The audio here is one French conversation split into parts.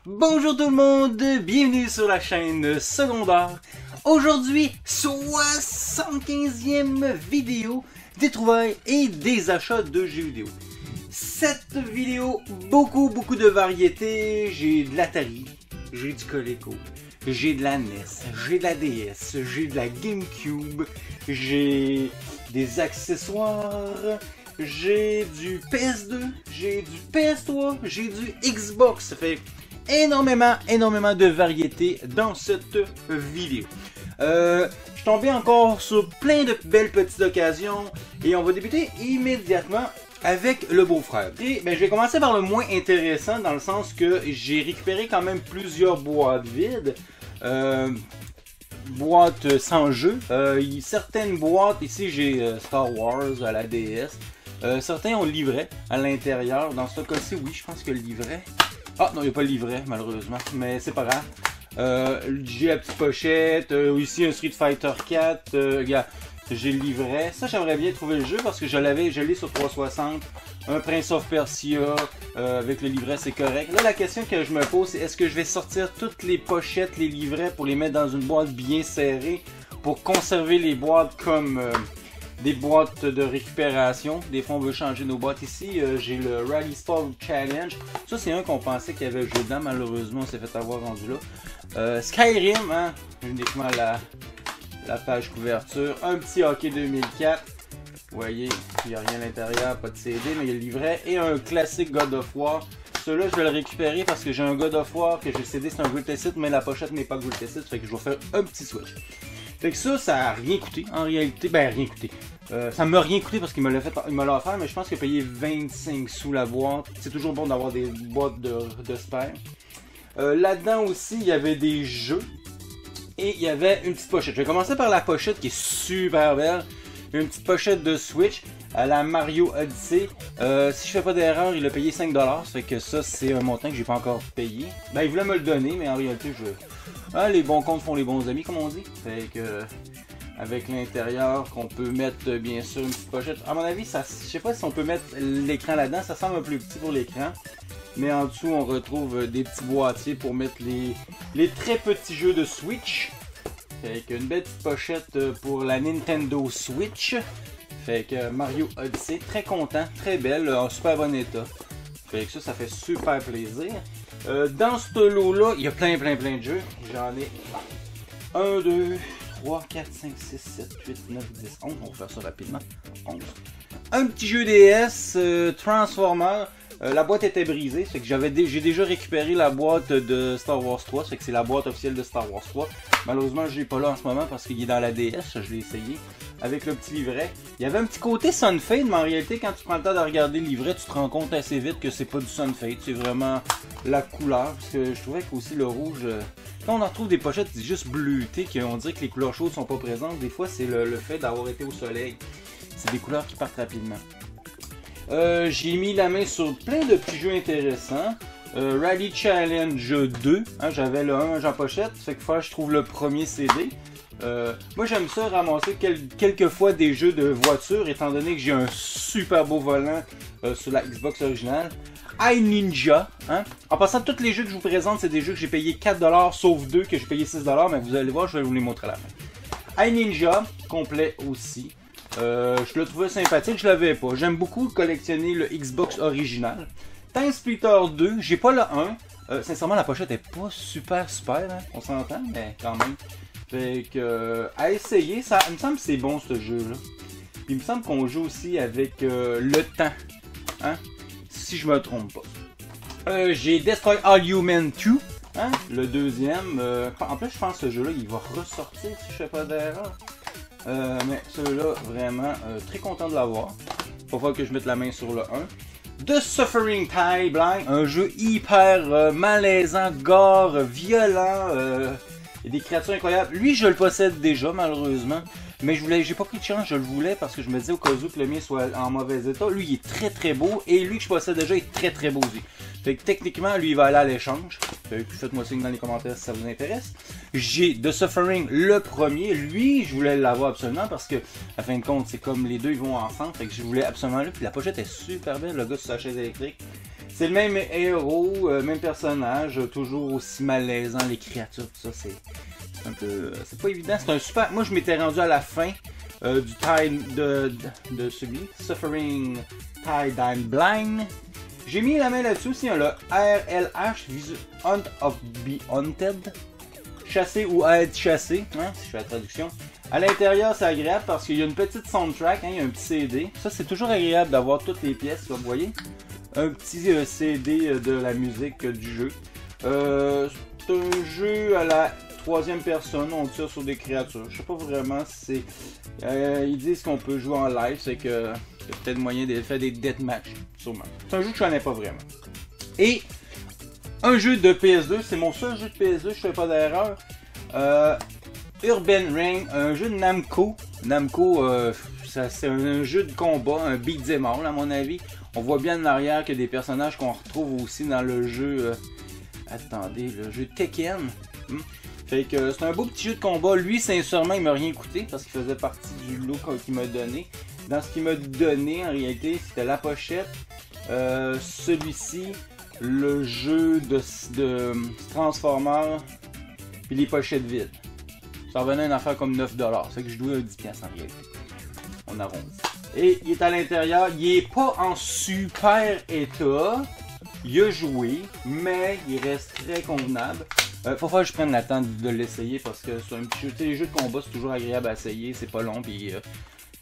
Bonjour tout le monde, bienvenue sur la chaîne secondaire. Aujourd'hui, 75e vidéo des trouvailles et des achats de jeux vidéo. Cette vidéo, beaucoup de variétés. J'ai de l'Atari, j'ai du Coleco, j'ai de la NES, j'ai de la DS, j'ai de la GameCube, j'ai des accessoires, j'ai du PS2, j'ai du PS3, j'ai du Xbox. Ça fait énormément de variétés dans cette vidéo. Je suis tombé encore sur plein de belles petites occasions et on va débuter immédiatement avec le beau-frère. Et je vais commencer par le moins intéressant dans le sens que j'ai récupéré quand même plusieurs boîtes vides. Boîtes sans jeu. Certaines boîtes, ici j'ai Star Wars à la DS. Certains ont le livret à l'intérieur. Dans ce cas-ci, oui, je pense que le livret... Ah non, il n'y a pas le livret malheureusement, mais c'est pas grave. J'ai la petite pochette, ici un Street Fighter 4, j'ai le livret. Ça, j'aimerais bien trouver le jeu parce que je l'ai sur 360. Un Prince of Persia, avec le livret, c'est correct. Là, la question que je me pose, c'est est-ce que je vais sortir toutes les pochettes, les livrets pour les mettre dans une boîte bien serrée pour conserver les boîtes comme... des boîtes de récupération. Des fois on veut changer nos boîtes. Ici j'ai le Rally Stall Challenge. Ça c'est un qu'on pensait qu'il y avait un jeu dedans. Malheureusement on s'est fait avoir rendu là. Skyrim, hein? Uniquement la page couverture. Un petit hockey 2004. Vous voyez, il n'y a rien à l'intérieur, pas de CD, mais il y a le livret. Et un classique God of War. Celui-là je vais le récupérer parce que j'ai un God of War que j'ai cédé, c'est un Greatest Hits, mais la pochette n'est pas Greatest Hits, fait que je vais faire un petit switch. Fait que ça a rien coûté, en réalité, rien coûté. Ça m'a rien coûté parce qu'il me l'a offert, mais je pense qu'il a payé 25 sous la boîte. C'est toujours bon d'avoir des boîtes de spare. Là-dedans aussi, il y avait des jeux et il y avait une petite pochette. Je vais commencer par la pochette qui est super belle. Une petite pochette de Switch à la Mario Odyssey. Si je fais pas d'erreur, il a payé 5$. Ça fait que ça, c'est un montant que j'ai pas encore payé. Il voulait me le donner, mais en réalité, les bons comptes font les bons amis, comme on dit. Fait que, avec l'intérieur, qu'on peut mettre bien sûr une petite pochette. À mon avis, je sais pas si on peut mettre l'écran là-dedans. Ça semble un peu petit pour l'écran. Mais en dessous, on retrouve des petits boîtiers pour mettre les très petits jeux de Switch. Fait qu'une belle petite pochette pour la Nintendo Switch. Fait que Mario Odyssey, très content, très belle, en super bon état. Fait que ça fait super plaisir. Dans ce lot-là, il y a plein de jeux. J'en ai 1, 2, 3, 4, 5, 6, 7, 8, 9, 10, 11. On va faire ça rapidement. 11. Un petit jeu DS, Transformers. La boîte était brisée, fait que j'ai déjà récupéré la boîte de Star Wars 3, fait que c'est la boîte officielle de Star Wars 3. Malheureusement, je l'ai pas là en ce moment parce qu'il est dans la DS, je l'ai essayé. Avec le petit livret. Il y avait un petit côté Sunfade, mais en réalité, quand tu prends le temps de regarder le livret, tu te rends compte assez vite que c'est pas du Sunfade, c'est vraiment la couleur. Parce que je trouvais qu'aussi le rouge, quand on en retrouve des pochettes juste bleutées, qu'on dirait que les couleurs chaudes sont pas présentes, des fois c'est le fait d'avoir été au soleil. C'est des couleurs qui partent rapidement. J'ai mis la main sur plein de petits jeux intéressants. Rally Challenge 2, hein, j'avais le 1 en pochette, fait que faut que je trouve le premier CD. Moi j'aime ça ramasser quelques fois des jeux de voiture étant donné que j'ai un super beau volant sur la Xbox originale. iNinja, hein? En passant, tous les jeux que je vous présente, c'est des jeux que j'ai payé 4$ sauf 2 que j'ai payé 6$, mais vous allez voir, je vais vous les montrer à la fin. iNinja, complet aussi. Je le trouvais sympathique, je l'avais pas. J'aime beaucoup collectionner le Xbox original. Time Splitter 2, j'ai pas le 1. Sincèrement, la pochette est pas super, hein? On s'entend, mais quand même. Fait que, à essayer, il me semble que c'est bon ce jeu-là. Puis il me semble qu'on joue aussi avec le temps, hein? Si je me trompe pas. J'ai Destroy All Humans 2, hein? Le deuxième. En plus, je pense que ce jeu-là, il va ressortir si je fais pas d'erreur. Mais celui-là, vraiment, très content de l'avoir. Faut pas que je mette la main sur le 1. The Suffering Timeline, un jeu hyper malaisant, gore, violent, et des créatures incroyables. Lui, je le possède déjà, malheureusement. Mais j'ai pas pris de chance, je le voulais parce que je me disais au cas où que le mien soit en mauvais état. Lui, il est très beau. Et lui que je possède déjà, il est très beau aussi. Fait que techniquement, lui, il va aller à l'échange. Faites-moi signe dans les commentaires si ça vous intéresse. J'ai The Suffering, le premier. Lui, je voulais l'avoir absolument parce que, à fin de compte, c'est comme les deux, ils vont ensemble. Fait que je voulais absolument lui. Puis la pochette est super belle, le gars sur sa chaise électrique. C'est le même héros, même personnage, toujours aussi malaisant, les créatures, tout ça, c'est un peu... c'est pas évident, c'est un super... Moi, je m'étais rendu à la fin du de celui, Suffering Tide I'm Blind. J'ai mis la main là-dessus aussi, hein, le RLH, Hunt of the Haunted. Chasser ou être chassé, hein, si je fais la traduction. À l'intérieur, c'est agréable parce qu'il y a une petite soundtrack, hein, il y a un petit CD. Ça, c'est toujours agréable d'avoir toutes les pièces, là, vous voyez. Un petit CD de la musique du jeu. C'est un jeu à la troisième personne, on tire sur des créatures. Je sais pas vraiment si c'est... ils disent qu'on peut jouer en live, c'est que il y a peut-être moyen de faire des deathmatch, sûrement. C'est un jeu que je connais pas vraiment. Et un jeu de PS2, c'est mon seul jeu de PS2, je fais pas d'erreur. Urban Reign, un jeu de Namco. Namco, c'est un jeu de combat, un beat'em all à mon avis. On voit bien en arrière qu'il y a des personnages qu'on retrouve aussi dans le jeu... attendez, le jeu Tekken. Fait que c'est un beau petit jeu de combat. Lui, sincèrement, il m'a rien coûté parce qu'il faisait partie du lot qu'il m'a donné. Dans ce qu'il m'a donné, en réalité, c'était la pochette. Celui-ci, le jeu de Transformers, puis les pochettes vides. Ça revenait à une affaire comme 9$. C'est que je dois 10$ en réalité. On arrondit. Et il est à l'intérieur. Il est pas en super état. Il a joué, mais il reste très convenable. Faut faire que je prenne la temps de l'essayer parce que c'est un petit jeu. Tu sais, les jeux de combat, c'est toujours agréable à essayer. C'est pas long, puis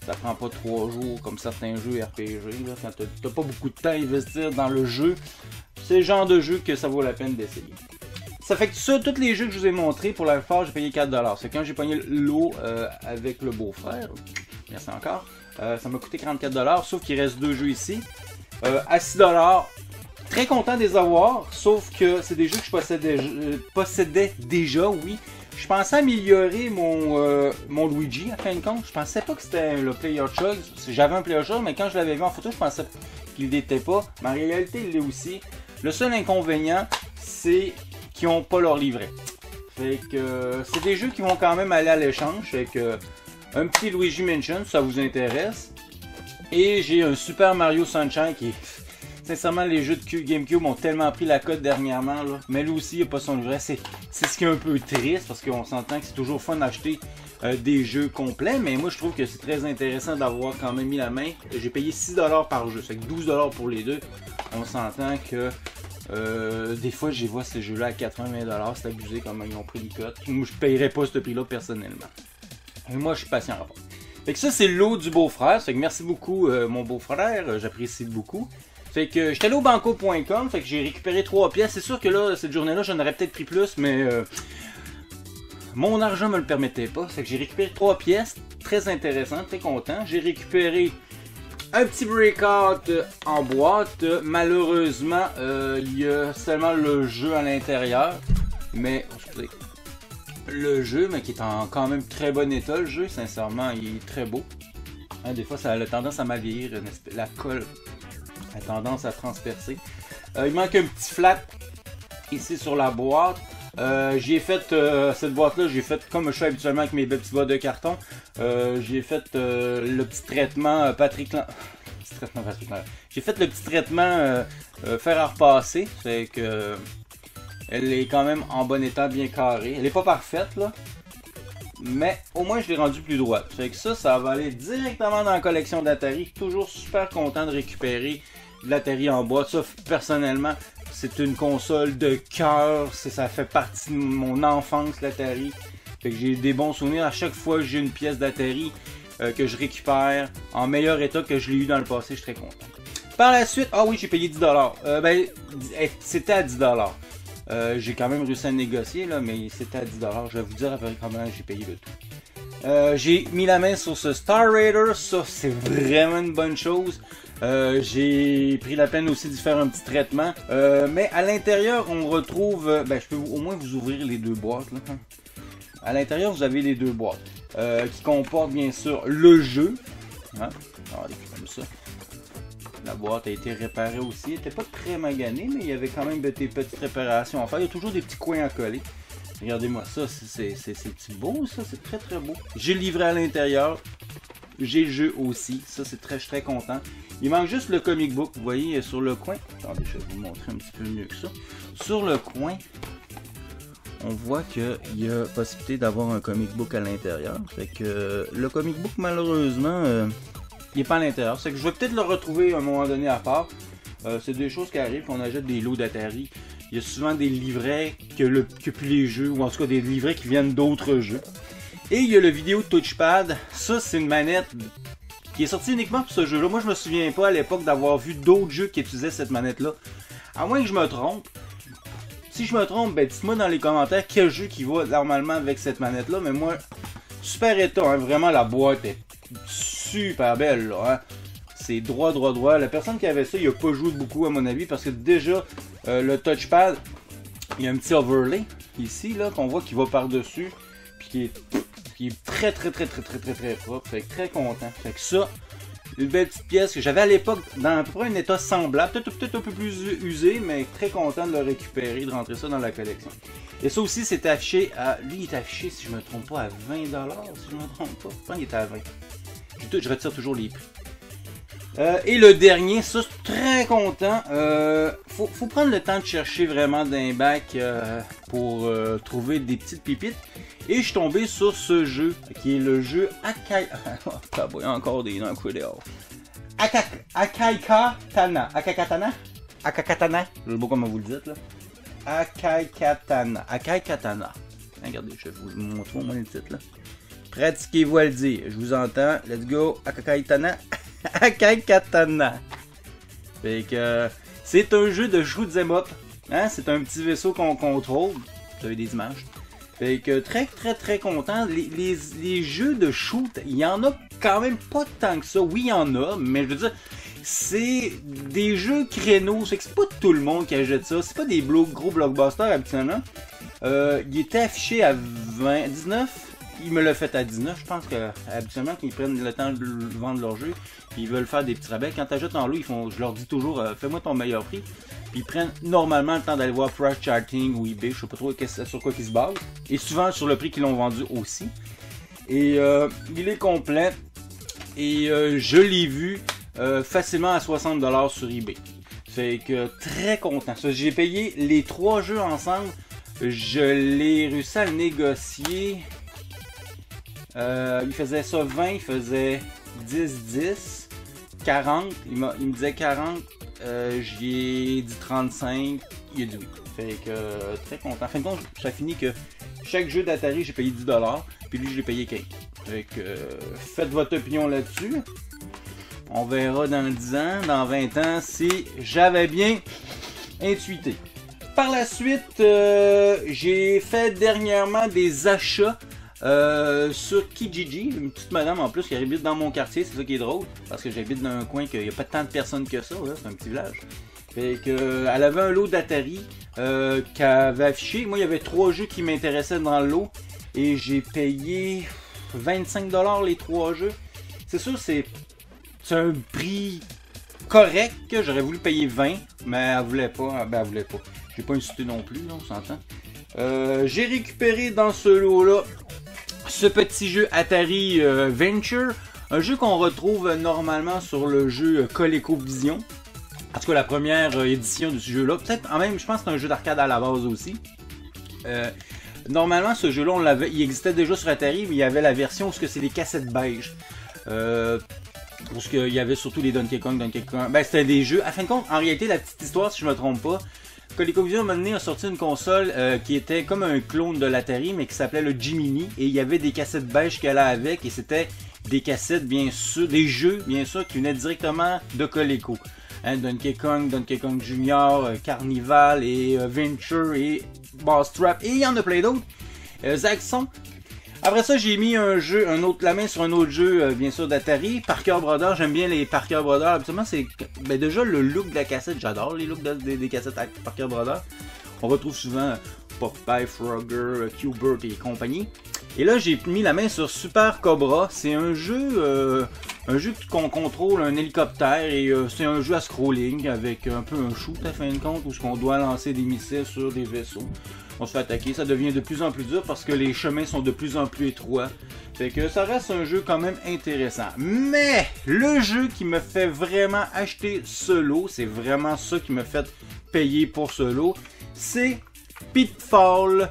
ça prend pas 3 jours comme certains jeux RPG. Là, quand t'as pas beaucoup de temps à investir dans le jeu, c'est le genre de jeu que ça vaut la peine d'essayer. Ça fait que ça, tous les jeux que je vous ai montrés, pour la plupart, j'ai payé 4$. C'est quand j'ai pogné le lot avec le beau-frère, merci encore, ça m'a coûté 44$, sauf qu'il reste 2 jeux ici. À 6$, très content de les avoir, sauf que c'est des jeux que je possédais déjà, oui. Je pensais améliorer mon Luigi, à fin de compte. Je pensais pas que c'était le Player Choice. J'avais un Player Choice, mais quand je l'avais vu en photo, je pensais qu'il n'était pas. Mais en réalité, il l'est aussi. Le seul inconvénient, c'est qu'ils n'ont pas leur livret. Fait que c'est des jeux qui vont quand même aller à l'échange. Fait que un petit Luigi Mansion, ça vous intéresse. Et j'ai un Super Mario Sunshine qui est... Sincèrement, les jeux de GameCube ont tellement pris la cote dernièrement, là. Mais lui aussi, il n'a pas son livret. C'est ce qui est un peu triste, parce qu'on s'entend que c'est toujours fun d'acheter des jeux complets. Mais moi, je trouve que c'est très intéressant d'avoir quand même mis la main. J'ai payé 6$ par jeu, c'est que 12$ pour les deux. On s'entend que des fois, j'y vois ces jeux-là à 80-20$. C'est abusé comment ils ont pris une cote. Moi, je ne payerais pas ce prix-là personnellement. Et moi, je suis patient à rapport. Fait que ça, c'est l'eau du beau-frère. Fait que merci beaucoup, mon beau-frère. J'apprécie beaucoup. Fait que j'étais allé au banco.com, fait que j'ai récupéré 3 pièces. C'est sûr que là, cette journée-là, j'en aurais peut-être pris plus, mais mon argent me le permettait pas. Fait que j'ai récupéré 3 pièces, très intéressant, très content. J'ai récupéré un petit breakout en boîte. Malheureusement, il y a seulement le jeu à l'intérieur. Mais, excusez, le jeu, mais qui est en quand même très bon état, le jeu, sincèrement, il est très beau. Hein, des fois, ça a tendance à mal vieillir, la colle a tendance à transpercer. Il manque un petit flat ici sur la boîte. J'ai fait cette boîte-là, j'ai fait comme je fais habituellement avec mes belles petites boîtes de carton. J'ai fait le petit traitement J'ai fait le petit traitement fer à repasser. C'est que elle est quand même en bon état, bien carrée. Elle n'est pas parfaite là, mais au moins je l'ai rendue plus droite. Fait que ça va aller directement dans la collection d'Atari. Toujours super content de récupérer de l'Atari en boîte. Ça, personnellement, c'est une console de cœur. Ça fait partie de mon enfance, l'Atari. Fait que j'ai des bons souvenirs. À chaque fois que j'ai une pièce d'Atari que je récupère en meilleur état que je l'ai eu dans le passé, je suis très content. Par la suite, ah oui, j'ai payé 10$. C'était à 10$. J'ai quand même réussi à négocier, là, mais c'était à 10$. Je vais vous dire après comment j'ai payé le tout. J'ai mis la main sur ce Star Raider. Ça, c'est vraiment une bonne chose. J'ai pris la peine aussi de faire un petit traitement. Mais à l'intérieur, on retrouve... je peux au moins vous ouvrir les deux boîtes. Là. À l'intérieur, vous avez les deux boîtes. Qui comportent bien sûr le jeu. Hein? Regardez, comme ça. La boîte a été réparée aussi. Elle n'était pas très maganée, mais il y avait quand même des petites réparations à faire. Il y a toujours des petits coins à coller. Regardez-moi ça, c'est beau ça, c'est très très beau. J'ai le livret à l'intérieur. J'ai le jeu aussi, ça c'est très, je suis très content. Il manque juste le comic book, vous voyez sur le coin. Attendez, je vais vous montrer un petit peu mieux que ça. Sur le coin, on voit qu'il y a possibilité d'avoir un comic book à l'intérieur. Fait que le comic book, malheureusement, il n'est pas à l'intérieur. C'est que je vais peut-être le retrouver à un moment donné à part. C'est des choses qui arrivent quand on achète des lots d'Atari. Il y a souvent des livrets que plus les jeux, ou en tout cas des livrets qui viennent d'autres jeux. Et il y a le vidéo touchpad. Ça, c'est une manette qui est sortie uniquement pour ce jeu-là. Moi, je me souviens pas à l'époque d'avoir vu d'autres jeux qui utilisaient cette manette-là. À moins que je me trompe. Si je me trompe, ben dites-moi dans les commentaires quel jeu qui va normalement avec cette manette-là. Mais moi, super état, hein, vraiment la boîte est super belle, là, hein. C'est droit. La personne qui avait ça, il a pas joué beaucoup à mon avis, parce que déjà, le touchpad, il y a un petit overlay ici, là, qu'on voit qui va par-dessus, puis qui est très propre. Fait que très content. Fait que ça, une belle petite pièce que j'avais à l'époque dans à peu près un état semblable, peut-être un peu plus usé, mais très content de le récupérer, de rentrer ça dans la collection. Et ça aussi, c'est affiché à... Lui, il est affiché, si je me trompe pas, à 20$, si je me trompe pas. Je pense qu'il est à 20$. Je retire toujours les prix. Et le dernier, ça, je suis très content. Faut prendre le temps de chercher vraiment d'un bac pour trouver des petites pépites. Et je suis tombé sur ce jeu, qui est le jeu Akai... Il y a encore des noms coulés dehors. Akaikatana. Akakatana. Je sais pas comment vous le dites, là. Akaikatana. Regardez, je vais vous montrer au moins le titre, là. Pratiquez-vous à le dire. Je vous entends. Let's go. Akaikatana. Akaikatana. Fait que c'est un jeu de shoot'em up. Hein? C'est un petit vaisseau qu'on contrôle. Vous avez des images. Fait que très content. Les jeux de shoot, il y en a quand même pas tant que ça. Oui, il y en a, mais je veux dire, c'est des jeux créneaux. C'est que c'est pas tout le monde qui achète ça. C'est pas des gros blockbusters habituellement. Il était affiché à 19. Il me l'a fait à 19. Je pense que habituellement, quand ils prennent le temps de vendre leur jeu, ils veulent faire des petits rabais. Quand tu achètes en lot, je leur dis toujours, fais-moi ton meilleur prix. Puis ils prennent normalement le temps d'aller voir Price Charting ou eBay, je sais pas trop sur quoi ils se basent. Et souvent sur le prix qu'ils l'ont vendu aussi. Et il est complet. Et je l'ai vu facilement à 60$ sur eBay. Fait que très content. J'ai payé les 3 jeux ensemble. Je l'ai réussi à le négocier. Il faisait ça 20, il faisait 10, 40. Il me disait 40. J'y ai dit 35, il a dit oui. Fait que très content. En fin de compte, ça finit que chaque jeu d'Atari, j'ai payé 10$, puis lui, je l'ai payé 15$. Fait que faites votre opinion là-dessus. On verra dans 10 ans, dans 20 ans, si j'avais bien intuité. Par la suite, j'ai fait dernièrement des achats sur Kijiji, une petite madame en plus qui habite dans mon quartier, c'est ça qui est drôle, parce que j'habite dans un coin qu'il n'y a pas tant de personnes que ça, c'est un petit village. Fait que, elle avait un lot d'Atari qu'elle avait affiché. Moi, il y avait 3 jeux qui m'intéressaient dans le lot et j'ai payé 25$ les 3 jeux. C'est sûr, c'est un prix correct, que j'aurais voulu payer 20, mais elle voulait pas. Ben, elle voulait pas. J'ai pas incité non plus, là, on s'entend. J'ai récupéré dans ce lot-là ce petit jeu Atari Venture, un jeu qu'on retrouve normalement sur le jeu ColecoVision. En tout cas, la première édition de ce jeu-là. Peut-être, en même, je pense que c'est un jeu d'arcade à la base aussi. Normalement, ce jeu-là, on l'avait, il existait déjà sur Atari, mais il y avait la version où c'est des cassettes beige. Parce qu'il y avait surtout les Donkey Kong. Ben, c'était des jeux. À fin de compte, en réalité, la petite histoire, si je me trompe pas, ColecoVision à un moment donné a sorti une console qui était comme un clone de l'Atari, mais qui s'appelait le Jiminy. Et il y avait des cassettes beige qu'elle a avec, et c'était des cassettes, bien sûr, des jeux, bien sûr, qui venaient directement de Coleco. Hein, Donkey Kong Junior, Carnival, et Venture, et Boss Trap, et il y en a plein d'autres. Zaxxon. Après ça, j'ai mis la main sur un autre jeu, bien sûr, d'Atari, Parker Brothers. J'aime bien les Parker Brothers. Absolument, c'est déjà le look de la cassette. J'adore les looks des cassettes à Parker Brothers. On retrouve souvent Popeye, Frogger, Q-Bert et compagnie. Et là, j'ai mis la main sur Super Cobra. C'est un jeu qu'on contrôle un hélicoptère, et c'est un jeu à scrolling avec un peu un shoot à fin de compte, où on doit lancer des missiles sur des vaisseaux. on se fait attaquer. Ça devient de plus en plus dur parce que les chemins sont de plus en plus étroits. Fait que ça reste un jeu quand même intéressant. Mais le jeu qui me fait vraiment acheter ce lot, c'est vraiment ça qui me fait payer pour ce lot, c'est Pitfall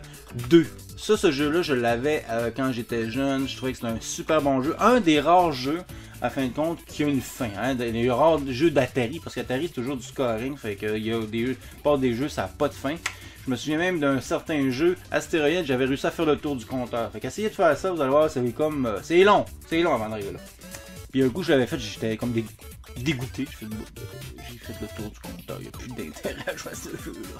2. Ça, ce jeu-là, je l'avais quand j'étais jeune. Je trouvais que c'était un super bon jeu. Un des rares jeux, à fin de compte, qui a une fin. Hein? Des rares jeux d'Atari, parce qu'Atari, c'est toujours du scoring. Fait qu'il y a pas des jeux, ça n'a pas de fin. Je me souviens même d'un certain jeu, Astéroïde, j'avais réussi à faire le tour du compteur. Fait qu'essayez de faire ça, vous allez voir, c'est comme... c'est long avant d'arriver là. Puis un coup, je l'avais fait, j'étais comme dégoûté. J'ai fait le tour du compteur, il n'y a plus d'intérêt à jouer à ce jeu-là.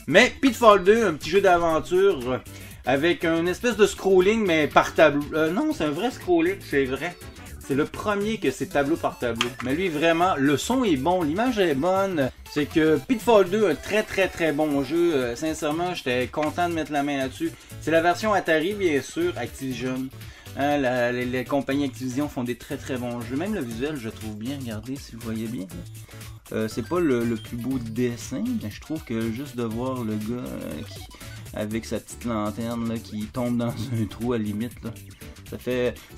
Mais Pitfall 2, un petit jeu d'aventure avec une espèce de scrolling, mais par tableau. Non, c'est un vrai scrolling, c'est vrai. C'est le premier que c'est tableau par tableau. Mais lui, vraiment, le son est bon, l'image est bonne. C'est que Pitfall 2, un très bon jeu. Sincèrement, j'étais content de mettre la main là-dessus. C'est la version Atari, bien sûr, Activision. Hein, les compagnies Activision font des très bons jeux. Même le visuel, je trouve bien. Regardez, si vous voyez bien. C'est pas le plus beau dessin, mais je trouve que juste de voir le gars avec sa petite lanterne là, qui tombe dans un trou à la limite, là, ça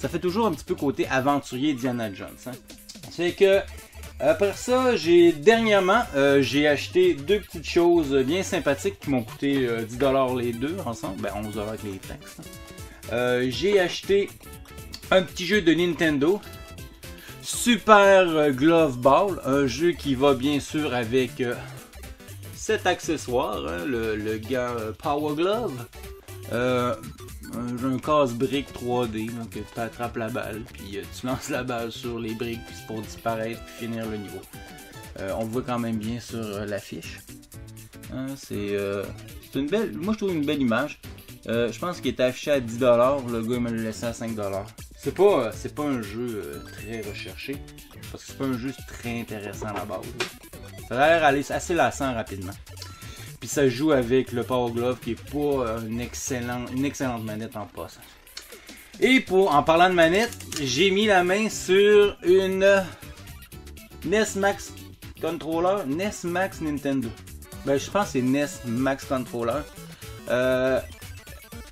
fait toujours un petit peu côté aventurier Indiana Jones. Hein. C'est que après ça, dernièrement, j'ai acheté deux petites choses bien sympathiques qui m'ont coûté 10$ les deux ensemble, ben 11$ avec les taxes. J'ai acheté un petit jeu de Nintendo. Super Glove Ball, un jeu qui va bien sûr avec cet accessoire, hein, le gant Power Glove, un casse-brique 3D, là, que tu attrapes la balle, puis tu lances la balle sur les briques pour disparaître puis finir le niveau. On le voit quand même bien sur l'affiche. Hein, c'est une belle, moi je trouve une belle image. Je pense qu'il était affiché à 10$, le gars me l'a laissé à 5$. C'est pas un jeu très recherché, parce que c'est pas un jeu très intéressant à la base. Ça a l'air aller assez lassant rapidement. Puis ça joue avec le Power Glove qui est pas une excellente manette en passant. Et en parlant de manette, j'ai mis la main sur une NES Max Controller, NES Max Nintendo. Ben je pense que c'est NES Max Controller.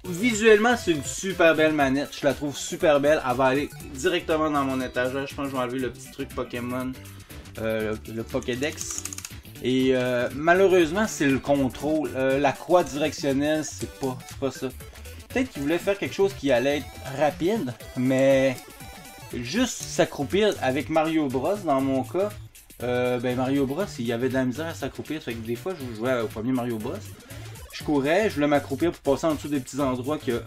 Visuellement, c'est une super belle manette. Je la trouve super belle. Elle va aller directement dans mon étagère. Je pense que je vais enlever le petit truc Pokémon, le Pokédex. Et malheureusement, c'est le contrôle. La croix directionnelle, c'est pas ça. Peut-être qu'ils voulaient faire quelque chose qui allait être rapide, mais juste s'accroupir avec Mario Bros dans mon cas. Ben Mario Bros, il y avait de la misère à s'accroupir. Fait que des fois, je jouais au premier Mario Bros. Je courais, je voulais m'accroupir pour passer en dessous des petits endroits qui a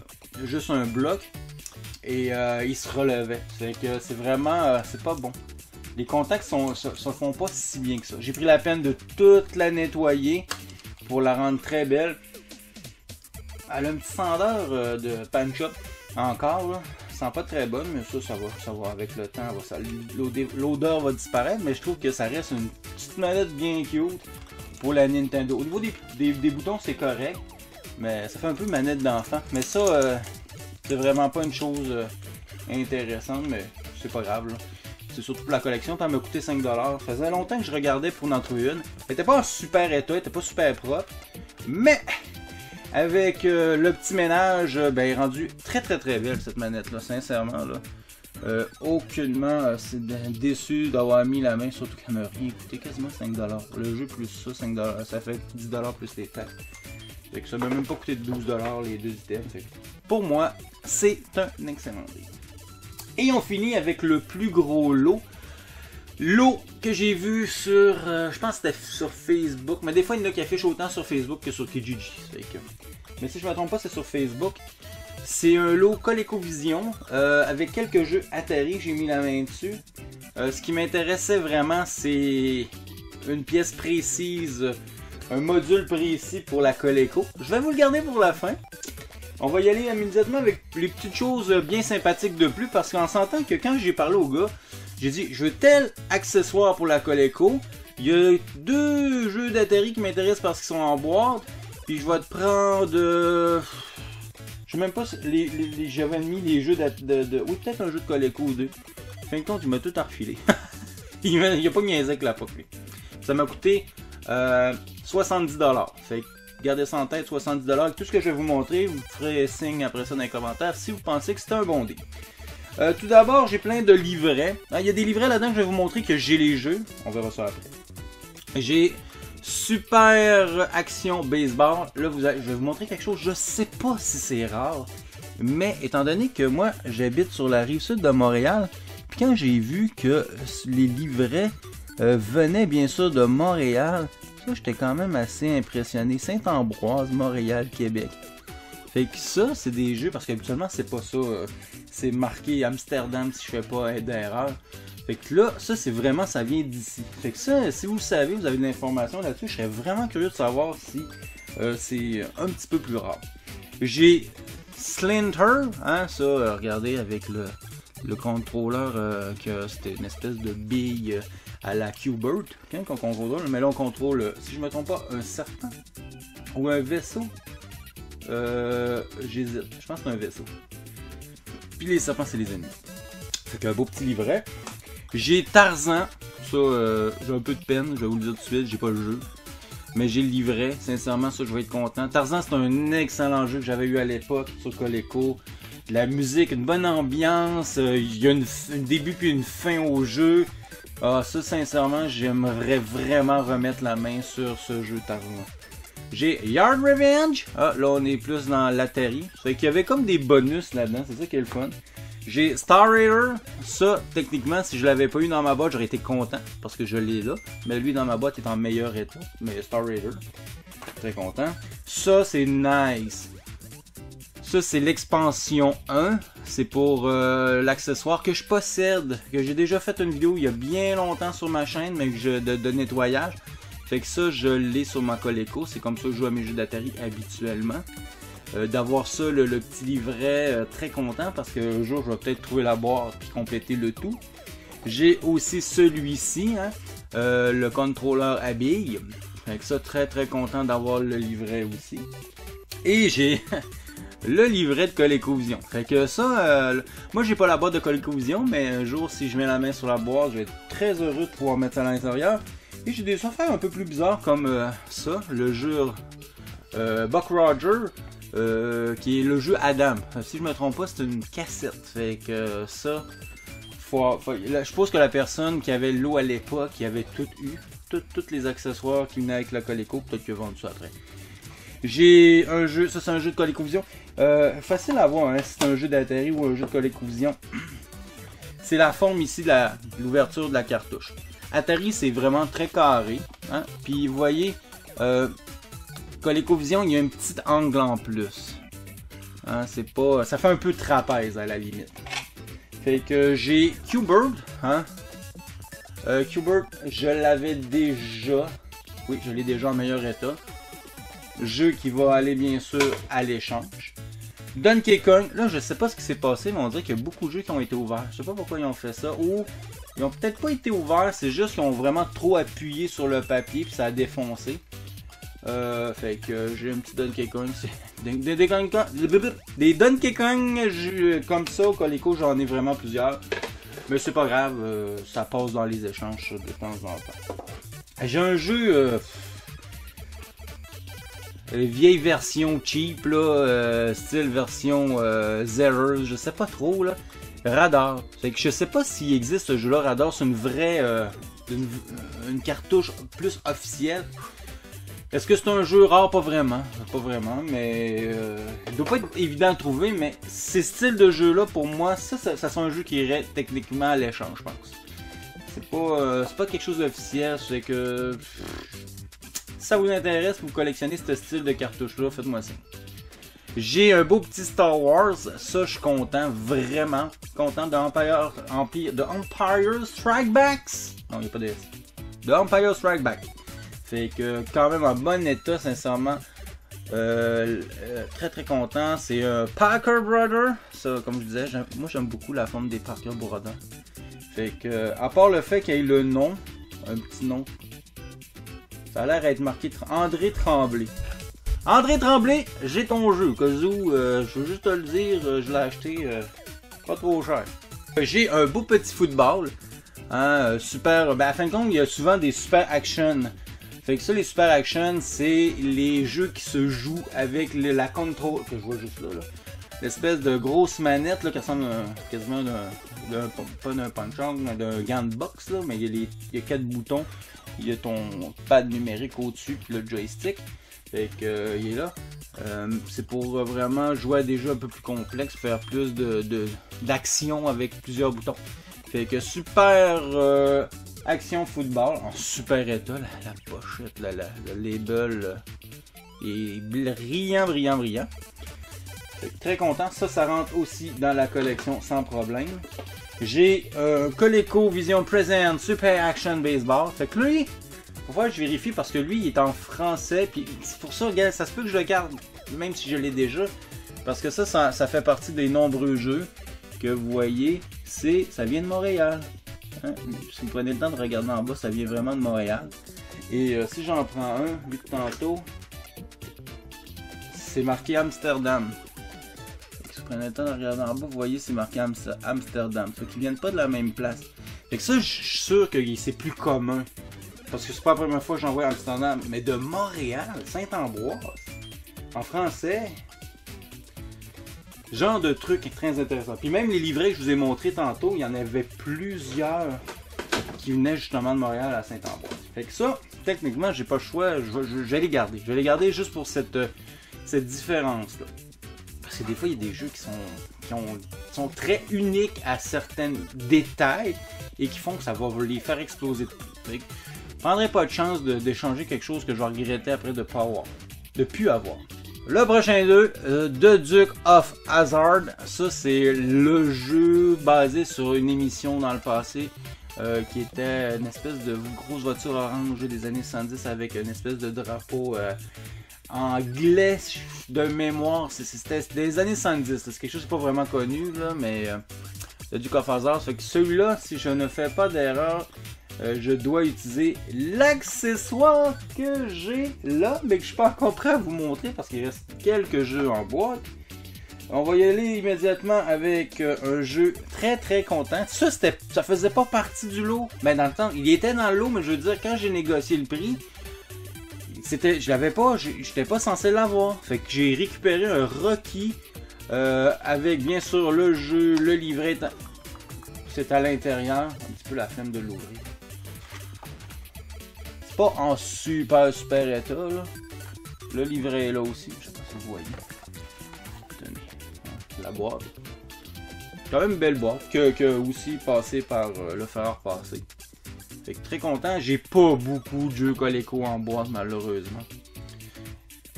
juste un bloc et il se relevait. C'est que c'est vraiment, c'est pas bon. Les contacts se font pas si bien que ça. J'ai pris la peine de toute la nettoyer pour la rendre très belle. Elle a un petit senteur de Pan Shop encore là. Ça sent pas très bonne, mais ça va avec le temps. L'odeur va disparaître, mais je trouve que ça reste une petite manette bien cute. Pour la Nintendo. Au niveau des boutons, c'est correct, mais ça fait un peu manette d'enfant. Mais ça, c'est vraiment pas une chose intéressante, mais c'est pas grave. C'est surtout pour la collection, ça m'a coûté 5$. Ça faisait longtemps que je regardais pour en trouver une. Elle était pas en super état, elle était pas super propre, mais avec le petit ménage, ben, elle est rendue très belle cette manette-là, sincèrement. Là. Aucunement déçu d'avoir mis la main, surtout qu'elle m'a rien coûté, quasiment 5$. Le jeu plus ça, 5$, ça fait 10$ plus les taxes. Fait que ça m'a même pas coûté 12$ les deux items. Fait que pour moi, c'est un excellent deal. Et on finit avec le plus gros lot. Lot que j'ai vu sur, je pense que c'était sur Facebook, mais des fois il y en a qui affichent autant sur Facebook que sur Kijiji. Mais si je me trompe pas, c'est sur Facebook. C'est un lot ColecoVision avec quelques jeux Atari, j'ai mis la main dessus. Ce qui m'intéressait vraiment, c'est une pièce précise, un module précis pour la Coleco. Je vais vous le garder pour la fin. On va y aller immédiatement avec les petites choses bien sympathiques de plus, parce qu'en sentant que quand j'ai parlé au gars, j'ai dit je veux tel accessoire pour la Coleco. Il y a deux jeux d'Atari qui m'intéressent parce qu'ils sont en boîte. Puis je vais te prendre... je sais même pas si j'avais mis les jeux oui, peut-être un jeu de Coleco ou deux. Fin de compte, il m'a tout refilé. il a pas niaisé avec la poque, lui. Ça m'a coûté 70$. Fait gardez ça en tête, 70$. Tout ce que je vais vous montrer, vous ferez signe après ça dans les commentaires si vous pensez que c'est un bon deal. Tout d'abord, j'ai plein de livrets. Il y a des livrets là-dedans que je vais vous montrer que j'ai les jeux. On verra ça après. J'ai Super Action Baseball. Là, je vais vous montrer quelque chose. Je sais pas si c'est rare. Mais étant donné que moi, j'habite sur la rive sud de Montréal, puis quand j'ai vu que les livrets venaient bien sûr de Montréal, ça, j'étais quand même assez impressionné. Saint-Ambroise, Montréal, Québec. Fait que ça, c'est des jeux, parce qu'habituellement, c'est pas ça. C'est marqué Amsterdam si je fais pas d'erreur. Fait que là, ça, c'est vraiment, ça vient d'ici. Fait que ça, si vous le savez, vous avez de l'information là-dessus, je serais vraiment curieux de savoir si c'est un petit peu plus rare. J'ai Slinter, hein, ça, regardez, avec le contrôleur, que c'était une espèce de bille à la Q-Bert, hein, qu'on contrôle, mais là, on contrôle, si je me trompe pas, un serpent ou un vaisseau. J'hésite, je pense que c'est un vaisseau. Puis les serpents, c'est les ennemis. Fait qu'un beau petit livret. J'ai Tarzan, ça, j'ai un peu de peine, je vais vous le dire tout de suite, j'ai pas le jeu. Mais j'ai le livret, sincèrement, ça, je vais être content. Tarzan, c'est un excellent jeu que j'avais eu à l'époque sur Coleco. La musique, une bonne ambiance, il y a un début puis une fin au jeu. Ah, ça, sincèrement, j'aimerais vraiment remettre la main sur ce jeu Tarzan. J'ai Yard Revenge. Ah, là, on est plus dans l'Atari. Fait qu'il y avait comme des bonus là-dedans, c'est ça qui est le fun. J'ai Star Raider. Ça, techniquement, si je l'avais pas eu dans ma boîte, j'aurais été content parce que je l'ai là. Mais lui, dans ma boîte, est en meilleur état. Mais Star Raider, très content. Ça, c'est nice. Ça, c'est l'expansion 1. C'est pour l'accessoire que je possède. Que j'ai déjà fait une vidéo il y a bien longtemps sur ma chaîne, mais que de nettoyage. Fait que ça, je l'ai sur ma Coleco. C'est comme ça que je joue à mes jeux d'Atari habituellement. D'avoir ça, le petit livret, très content parce qu'un jour, je vais peut-être trouver la boîte et compléter le tout. J'ai aussi celui-ci, hein, le contrôleur à billes. Fait que ça, très très content d'avoir le livret aussi. Et j'ai le livret de ColecoVision. Fait que ça, moi j'ai pas la boîte de ColecoVision, mais un jour, si je mets la main sur la boîte, je vais être très heureux de pouvoir mettre ça à l'intérieur. Et j'ai des affaires un peu plus bizarres comme ça, le jeu Buck Rogers. Qui est le jeu Adam. Si je me trompe pas, c'est une cassette. Fait que ça, je suppose que la personne qui avait l'eau à l'époque, qui avait tout eu, tous les accessoires qui venaient avec la Coleco, peut-être qu'il a vendu ça après. J'ai un jeu, ça c'est un jeu de ColecoVision. Facile à voir, hein, si c'est un jeu d'Atari ou un jeu de ColecoVision. C'est la forme ici de l'ouverture de la cartouche. Atari, c'est vraiment très carré. Hein? Puis vous voyez, ColecoVision, il y a un petit angle en plus. Hein, c'est pas, ça fait un peu trapèze à la limite. Fait que j'ai Q-Bert. Hein? Q-Bert, je l'avais déjà. Oui, je l'ai déjà en meilleur état. Jeu qui va aller bien sûr à l'échange. Donkey Kong, là je sais pas ce qui s'est passé, mais on dirait qu'il y a beaucoup de jeux qui ont été ouverts. Je sais pas pourquoi ils ont fait ça. Ou ils ont peut-être pas été ouverts, c'est juste qu'ils ont vraiment trop appuyé sur le papier puis ça a défoncé. Fait que j'ai un petit Donkey Kong. Des Donkey Kong comme ça au Coleco, j'en ai vraiment plusieurs. Mais c'est pas grave, ça passe dans les échanges de temps en temps. J'ai un jeu vieille version cheap là, style version Zero, je sais pas trop là. Radar. Fait que je sais pas s'il existe ce jeu-là. Radar, c'est une vraie une cartouche plus officielle. Est-ce que c'est un jeu rare? Pas vraiment. Pas vraiment, mais il doit pas être évident à trouver, mais ces styles de jeu-là, pour moi, ça c'est un jeu qui irait techniquement à l'échange, je pense. C'est pas quelque chose d'officiel, c'est que si ça vous intéresse, vous collectionnez ce style de cartouche-là, faites-moi ça. J'ai un beau petit Star Wars, ça je suis content, vraiment content de Empire Strike Back. Non, il n'y a pas de S. De Empire Strike Back. Fait que quand même en bon état, sincèrement. Très très content. C'est un Parker Brother. Ça, comme je disais, moi j'aime beaucoup la forme des Parker Brothers. Fait que, à part le fait qu'il y ait le nom, un petit nom, ça a l'air d'être marqué André Tremblay. André Tremblay, j'ai ton jeu. Kazoo, je veux juste te le dire, je l'ai acheté pas trop cher. J'ai un beau petit football. Hein, super. Ben, à fin de compte, il y a souvent des super action Fait que ça, les Super Action, c'est les jeux qui se jouent avec la contrôle, que je vois juste là. L'espèce de grosse manette là, qui ressemble quasiment pas d'un punch-out, mais d'un gant de boxe, là, mais il y a 4 boutons. Il y a ton pad numérique au-dessus, puis le joystick. Fait que il est là. C'est pour vraiment jouer à des jeux un peu plus complexes, faire plus d'action avec plusieurs boutons. Fait que super action football en super état. La pochette, le label est brillant. Très content, ça rentre aussi dans la collection sans problème. J'ai Coleco Vision Present Super Action Baseball. Fait que lui, faut voir que je vérifie parce que lui il est en français. Puis c'est pour ça, regarde, ça se peut que je le garde, même si je l'ai déjà. Parce que ça fait partie des nombreux jeux que vous voyez. Ça vient de Montréal. Hein? Si vous prenez le temps de regarder en bas, ça vient vraiment de Montréal. Et si j'en prends un, vu que tantôt, c'est marqué Amsterdam. Si vous prenez le temps de regarder en bas, vous voyez c'est marqué Amsterdam. Fait qu'ils viennent pas de la même place. Fait que ça, je suis sûr que c'est plus commun. Parce que c'est pas la première fois que j'en vois Amsterdam. Mais de Montréal, Saint-Ambroise, en français, genre de truc très intéressant. Puis même les livrets que je vous ai montrés tantôt, il y en avait plusieurs qui venaient justement de Montréal à Saint-Ambroise. Fait que ça, techniquement, j'ai pas le choix, je vais les garder. Je vais les garder juste pour cette différence-là. Parce que des fois, il y a des jeux qui sont très uniques à certains détails et qui font que ça va les faire exploser. Fait que je prendrai pas de chance d'échanger quelque chose que je vais regretter après de pas avoir, de plus avoir. Le prochain jeu, The Duke of Hazzard. Ça, c'est le jeu basé sur une émission dans le passé qui était une espèce de grosse voiture orange des années 70 avec une espèce de drapeau anglais de mémoire. C'était des années 70. C'est quelque chose qui n'est pas vraiment connu, là, mais The Duke of Hazzard. Fait que celui-là, si je ne fais pas d'erreur, je dois utiliser l'accessoire que j'ai là, mais que je suis pas encore prêt à vous montrer parce qu'il reste quelques jeux en boîte. On va y aller immédiatement avec un jeu très content. Ça faisait pas partie du lot, mais dans le temps, il était dans le lot, mais je veux dire, quand j'ai négocié le prix, je l'avais pas, j'étais pas censé l'avoir. Fait que j'ai récupéré un Rocky avec bien sûr le jeu, le livret. C'est à l'intérieur, un petit peu la flemme de l'ouvrir. C'est pas en super état là. Le livret est là aussi, je sais pas si vous voyez. Tenez, la boîte. Quand même une belle boîte, que aussi passé par le fer à repasser. Fait que très content, j'ai pas beaucoup de jeux Coleco en boîte malheureusement.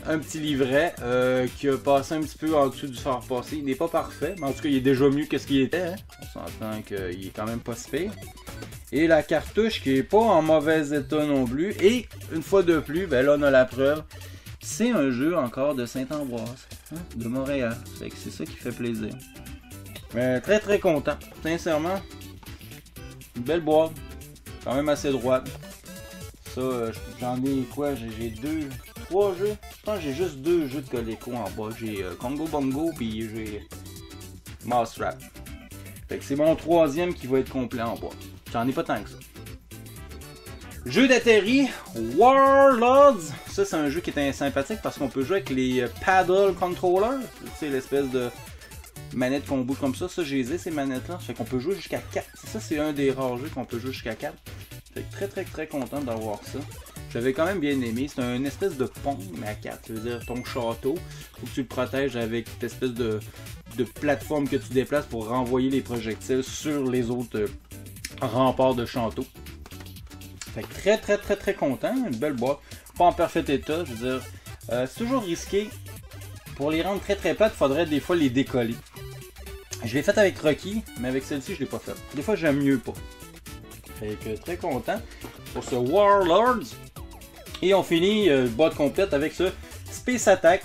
Un petit livret qui a passé un petit peu en dessous du fer à repasser. Il n'est pas parfait, mais en tout cas il est déjà mieux que ce qu'il était. Hein? On s'entend qu'il est quand même pas si pire. Et la cartouche qui est pas en mauvais état non plus. Et une fois de plus, ben là on a la preuve. C'est un jeu encore de Saint-Ambroise, hein, de Montréal. C'est ça qui fait plaisir. Mais très content. Sincèrement, une belle boîte. Quand même assez droite. Ça, j'en ai quoi? J'ai 3 jeux. Je pense que j'ai juste 2 jeux de Coleco en bas. J'ai Congo Bongo puis j'ai Mousetrap. Fait que c'est mon 3e qui va être complet en boîte. J'en ai pas tant que ça. Jeu d'atterri, Warlords. Ça, c'est un jeu qui est sympathique parce qu'on peut jouer avec les paddle controllers. C'est l'espèce de manette qu'on bouge comme ça. Ça, j'ai ces manettes-là. Fait qu'on peut jouer jusqu'à 4. Ça, c'est un des rares jeux qu'on peut jouer jusqu'à 4. Fait que très content d'avoir ça. J'avais quand même bien aimé. C'est une espèce de pont, mais à 4. Ça veut dire ton château. Faut que tu le protèges avec cette espèce de plateforme que tu déplaces pour renvoyer les projectiles sur les autres remparts de château. Fait que très content. Une belle boîte. Pas en parfait état. Je veux dire, c'est toujours risqué. Pour les rendre très plates, il faudrait des fois les décoller. Je l'ai fait avec Rocky, mais avec celle-ci, je l'ai pas fait. Des fois, j'aime mieux pas. Fait que très content pour ce Warlords. Et on finit boîte complète avec ce Space Attack.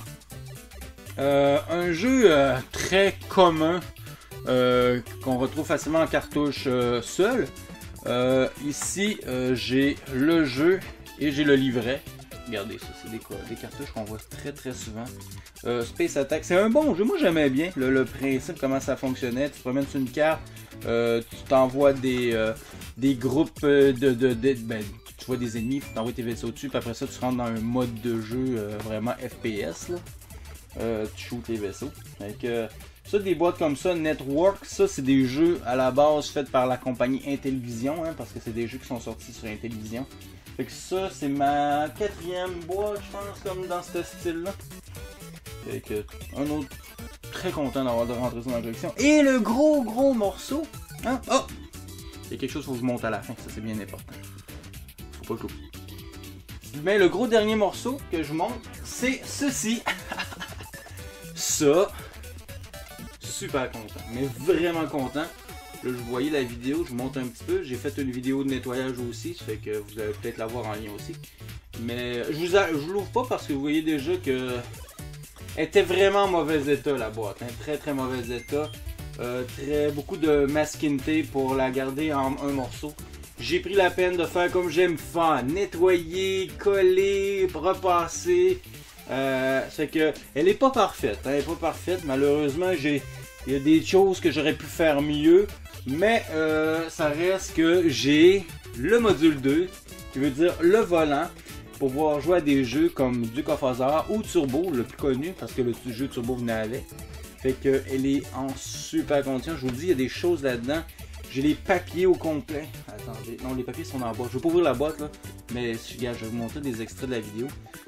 Un jeu très commun qu'on retrouve facilement en cartouche seul. Ici, j'ai le jeu et j'ai le livret. Regardez ça, c'est des cartouches qu'on voit très souvent. Space Attack, c'est un bon jeu. Moi, j'aimais bien le principe, comment ça fonctionnait. Tu te promènes sur une carte, tu t'envoies des groupes ben, tu vois des ennemis, faut t'envoyer tes vaisseaux dessus, puis après ça, tu rentres dans un mode de jeu vraiment FPS, là. Tu shoots les vaisseaux. Donc, ça, des boîtes comme ça, Network, ça, c'est des jeux à la base faits par la compagnie Intellivision, hein, parce que c'est des jeux qui sont sortis sur Intellivision. Fait que ça, c'est ma 4e boîte, je pense, comme dans ce style-là. Fait que, un autre, très content d'avoir de rentrer ça dans la collection. Et le gros morceau, hein? Oh! Il y a quelque chose qu'il faut que je monte à la fin, ça c'est bien important. Faut pas le couper. Mais le gros dernier morceau que je monte, c'est ceci. Ça, super content, mais vraiment content. Là, je voyais la vidéo, je vous montre un petit peu. J'ai fait une vidéo de nettoyage aussi, ça fait que vous allez peut-être la voir en lien aussi. Mais je l'ouvre pas parce que vous voyez déjà que elle était vraiment en mauvais état, la boîte, hein, très mauvais état. Beaucoup de masking tape pour la garder en un morceau. J'ai pris la peine de faire comme j'aime faire, nettoyer, coller, repasser. C'est que elle est pas parfaite, hein, elle est pas parfaite. Malheureusement, il y a des choses que j'aurais pu faire mieux, mais ça reste que j'ai le module 2, qui veut dire le volant, pour pouvoir jouer à des jeux comme Duke of Hazzard ou Turbo, le plus connu, parce que le jeu Turbo venait avec. Fait que elle est en super condition. Je vous le dis, il y a des choses là-dedans. J'ai les papiers au complet. Attendez, non, les papiers sont dans la boîte. Je vais pas ouvrir la boîte là, mais regarde, je vais vous montrer des extraits de la vidéo.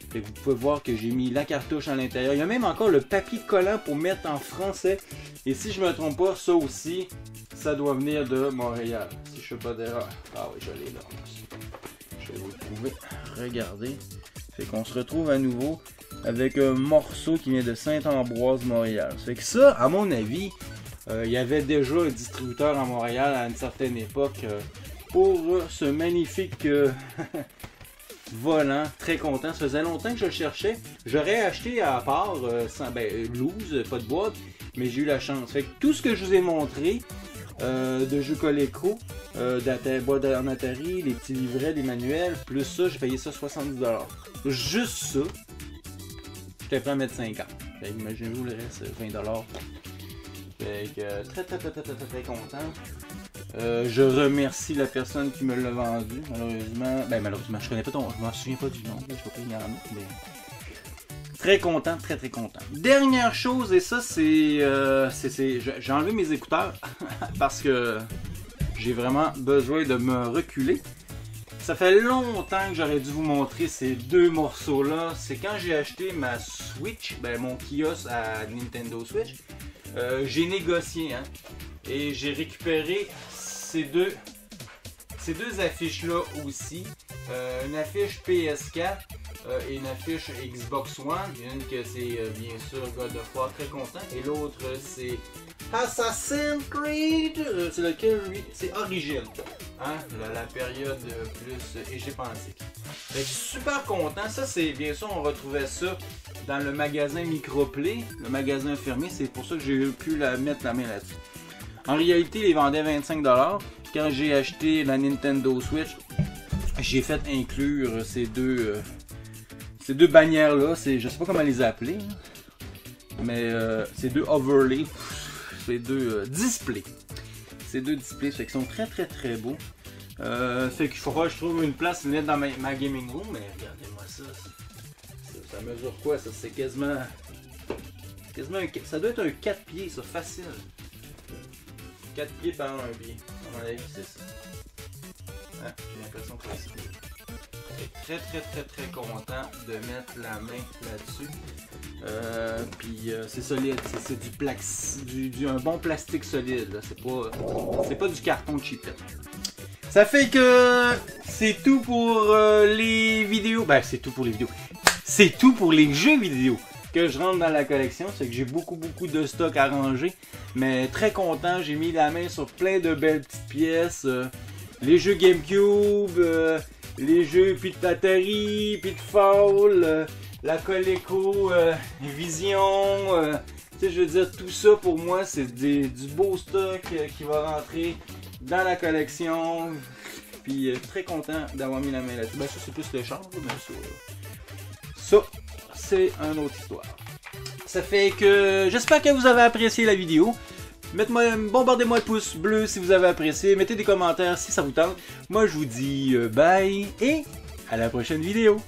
Fait que vous pouvez voir que j'ai mis la cartouche à l'intérieur. Il y a même encore le papier collant pour mettre en français. Et si je me trompe pas, ça aussi, ça doit venir de Montréal. Si je fais pas d'erreur. Ah oui, je l'ai là. Je vais vous le trouver. Regardez. Fait qu'on se retrouve à nouveau avec un morceau qui vient de Saint-Ambroise, Montréal. Fait que ça, à mon avis, il y avait déjà un distributeur à Montréal à une certaine époque pour ce magnifique volant. Très content. Ça faisait longtemps que je le cherchais. J'aurais acheté à part, loose, pas de boîte, mais j'ai eu la chance. Fait que tout ce que je vous ai montré de jeux Coleco, boîte en Atari, les petits livrets, les manuels, plus ça, j'ai payé ça 70$. Juste ça, j'étais prêt à mettre 50$. Imaginez-vous le reste, 20$. Fait que très content. Je remercie la personne qui me l'a vendu. Malheureusement, je connais pas je m'en souviens pas du nom, je sais pas il y en a, mais très content, très content. Dernière chose, et ça c'est, j'ai enlevé mes écouteurs parce que j'ai vraiment besoin de me reculer. Ça fait longtemps que j'aurais dû vous montrer ces deux morceaux là. C'est quand j'ai acheté ma Switch, mon kiosque à Nintendo Switch. J'ai négocié, hein, et j'ai récupéré ces deux affiches là aussi, une affiche PS4 et une affiche Xbox One. Une que c'est bien sûr God of War, très content, et l'autre c'est Assassin's Creed, c'est lequel lui? C'est Origin, hein, la période plus égyptique. Fait que super content. Ça c'est bien sûr, on retrouvait ça dans le magasin Microplay, le magasin fermé, c'est pour ça que j'ai pu mettre la main là-dessus. En réalité, ils les vendaient 25$. Quand j'ai acheté la Nintendo Switch, j'ai fait inclure ces deux bannières-là. Je sais pas comment les appeler, hein, mais ces deux overlays, ces deux displays. Ces deux displays, fait qu'ils sont très beaux. Fait qu'il faudra que je trouve une place net dans ma gaming room, mais regardez-moi ça. Ça mesure quoi ça? C'est quasiment ça doit être un 4 pieds, ça, facile. 4 pieds par 1 pied. À mon avis, c'est ça. Ah, j'ai l'impression que c'est ça. Très content de mettre la main là-dessus. Puis c'est solide, c'est un bon plastique solide. C'est pas du carton de chipette. Ça fait que c'est tout pour les vidéos. C'est tout pour les vidéos. C'est tout pour les jeux vidéo que je rentre dans la collection. C'est que j'ai beaucoup de stock à ranger. Mais très content, j'ai mis la main sur plein de belles petites pièces. Les jeux GameCube, les jeux puis de Atari, puis de Fall, la Coleco, Vision. Je veux dire, tout ça pour moi c'est du beau stock qui va rentrer dans la collection. Puis très content d'avoir mis la main là-dessus. Ça c'est plus le change, mais ça c'est une autre histoire. Ça fait que j'espère que vous avez apprécié la vidéo. bombardez-moi de pouces bleus si vous avez apprécié. Mettez des commentaires si ça vous tente. Moi, je vous dis bye et à la prochaine vidéo.